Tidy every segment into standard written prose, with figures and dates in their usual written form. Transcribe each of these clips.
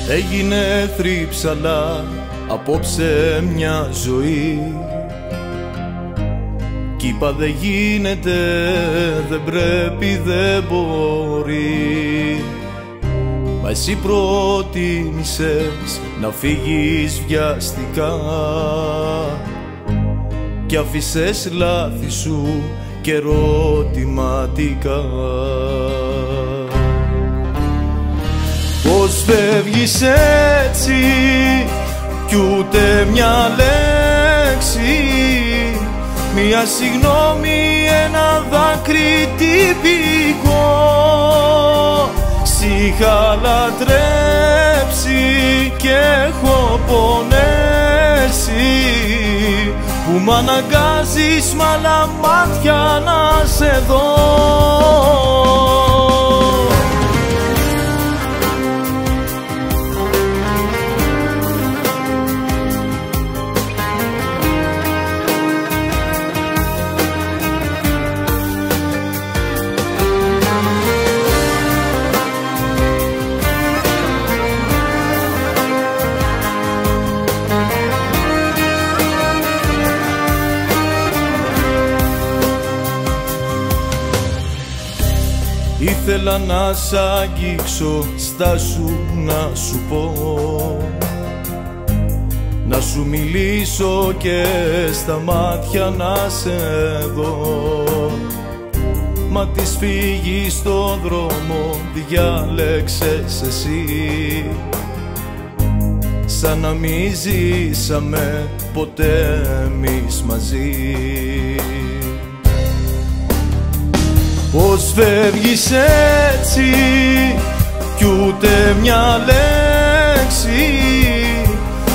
Έγινε θρύψαλα απόψε μια ζωή κι είπα δεν γίνεται, δεν πρέπει, δεν μπορεί. Μα εσύ προτίμησες να φύγεις βιαστικά κι άφησες λάθη σου και ερωτηματικά. Πώς φεύγεις έτσι κι ούτε μια λέξη, μια συγγνώμη, ένα δάκρυ τυπικό. Σ' είχα λατρέψει και έχω πονέσει που μ' αναγκάζεις μ' άλλα μάτια να σε δω. Ήθελα να σ' αγγίξω, στάσου να σου πω, να σου μιλήσω και στα μάτια να σε δω. Μα της φύγεις στον δρόμο διάλεξες εσύ, σαν να μη ζήσαμε ποτέ εμείς μαζί. Πώς φεύγεις έτσι κι ούτε μια λέξη,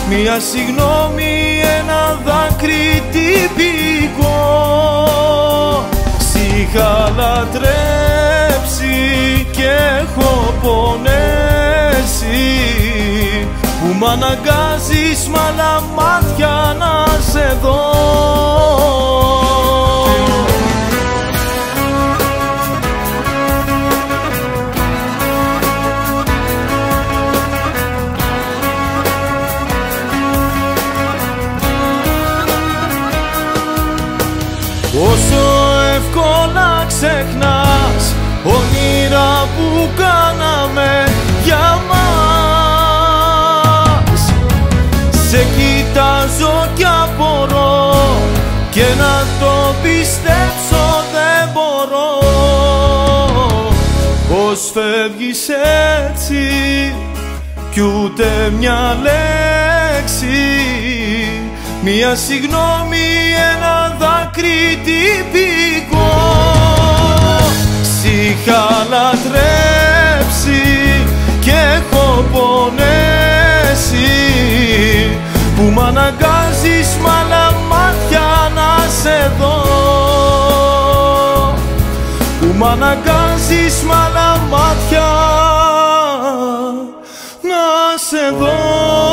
μια συγγνώμη, ένα δάκρυ τυπικό. Σ' είχα λατρέψει και έχω πονέσει που μ' αναγκάζεις μ' άλλα μάτια να σε δω. Όσο εύκολα ξεχνάς όνειρα που κάναμε για μας. Σε κοιτάζω κι απορώ και να το πιστέψω δεν μπορώ. Πώς φεύγεις έτσι κι ούτε μια λέξη, μια συγγνώμη, ένα δάκρυ τυπικό. Σ' είχα λατρέψει και έχω πονέσει που μ' αναγκάζεις μ' άλλα μάτια να σε δω, που μ' αναγκάζεις μ' άλλα μάτια να σε δω.